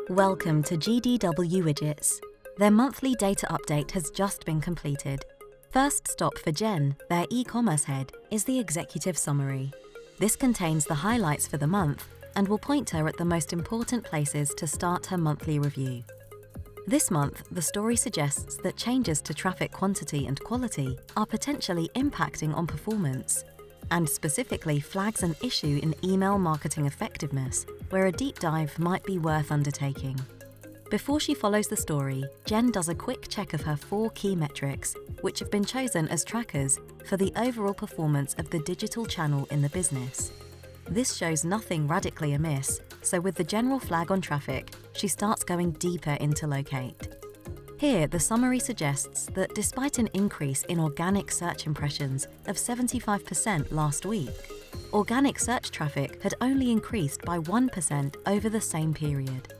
Welcome to GDW Widgets. Their monthly data update has just been completed. First stop for Jen, their e-commerce head, is the executive summary. This contains the highlights for the month and will point her at the most important places to start her monthly review. This month, the story suggests that changes to traffic quantity and quality are potentially impacting on performance, and specifically flags an issue in email marketing effectiveness, where a deep dive might be worth undertaking. Before she follows the story, Jen does a quick check of her 4 key metrics, which have been chosen as trackers for the overall performance of the digital channel in the business. This shows nothing radically amiss, so with the general flag on traffic, she starts going deeper into locate. Here, the summary suggests that despite an increase in organic search impressions of 75% last week, organic search traffic had only increased by 1% over the same period.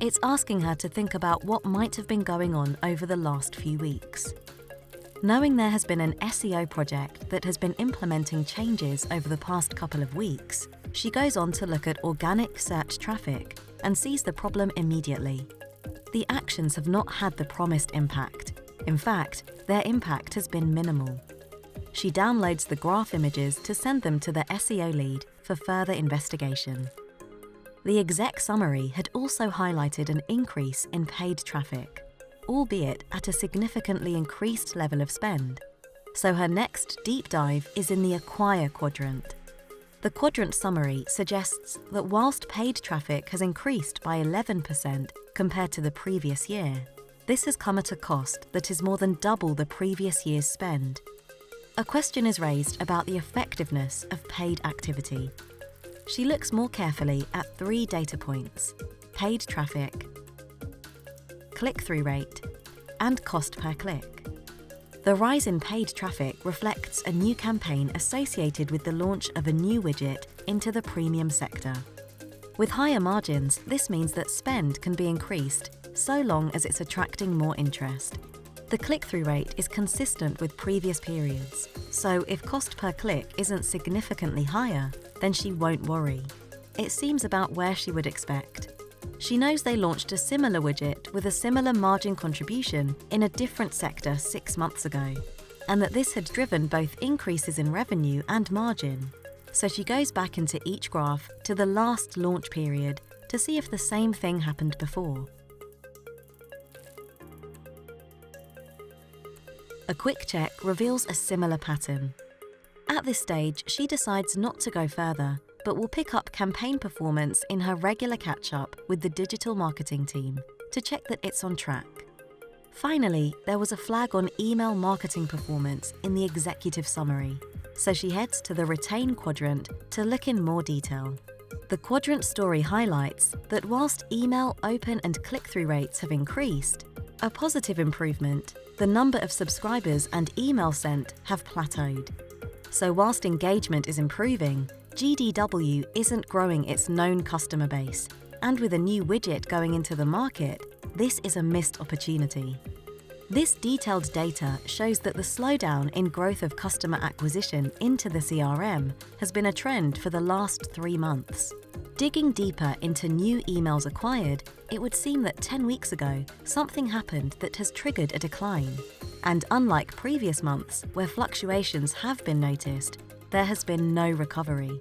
It's asking her to think about what might have been going on over the last few weeks. Knowing there has been an SEO project that has been implementing changes over the past couple of weeks, she goes on to look at organic search traffic and sees the problem immediately. The actions have not had the promised impact. In fact, their impact has been minimal. She downloads the graph images to send them to the SEO lead for further investigation. The exec summary had also highlighted an increase in paid traffic, albeit at a significantly increased level of spend. So her next deep dive is in the acquire quadrant. The quadrant summary suggests that whilst paid traffic has increased by 11% compared to the previous year, this has come at a cost that is more than double the previous year's spend. A question is raised about the effectiveness of paid activity. She looks more carefully at 3 data points: paid traffic, click-through rate, and cost per click. The rise in paid traffic reflects a new campaign associated with the launch of a new widget into the premium sector. With higher margins, this means that spend can be increased so long as it's attracting more interest. The click-through rate is consistent with previous periods, so if cost per click isn't significantly higher, then she won't worry. It seems about where she would expect. She knows they launched a similar widget with a similar margin contribution in a different sector 6 months ago, and that this had driven both increases in revenue and margin. So she goes back into each graph to the last launch period to see if the same thing happened before. A quick check reveals a similar pattern. At this stage, she decides not to go further, but will pick up campaign performance in her regular catch-up with the digital marketing team to check that it's on track. Finally, there was a flag on email marketing performance in the executive summary, so she heads to the retain quadrant to look in more detail. The quadrant story highlights that whilst email open and click-through rates have increased, a positive improvement, the number of subscribers and email sent have plateaued. So whilst engagement is improving, GDW isn't growing its known customer base, and with a new widget going into the market, this is a missed opportunity. This detailed data shows that the slowdown in growth of customer acquisition into the CRM has been a trend for the last 3 months. Digging deeper into new emails acquired, it would seem that 10 weeks ago, something happened that has triggered a decline. And unlike previous months, where fluctuations have been noticed, there has been no recovery.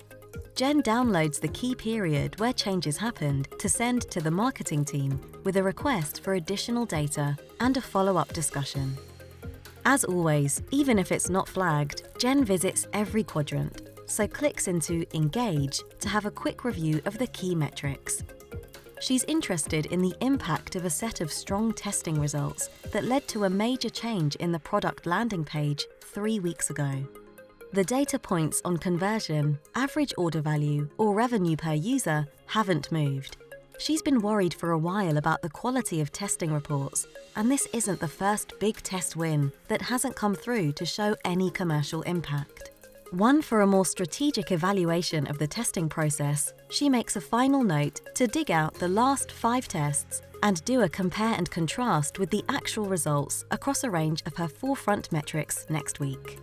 Jen downloads the key period where changes happened to send to the marketing team with a request for additional data and a follow-up discussion. As always, even if it's not flagged, Jen visits every quadrant, so clicks into Engage to have a quick review of the key metrics. She's interested in the impact of a set of strong testing results that led to a major change in the product landing page 3 weeks ago. The data points on conversion, average order value, or revenue per user haven't moved. She's been worried for a while about the quality of testing reports, and this isn't the first big test win that hasn't come through to show any commercial impact. One for a more strategic evaluation of the testing process, she makes a final note to dig out the last 5 tests and do a compare and contrast with the actual results across a range of her 4Front metrics next week.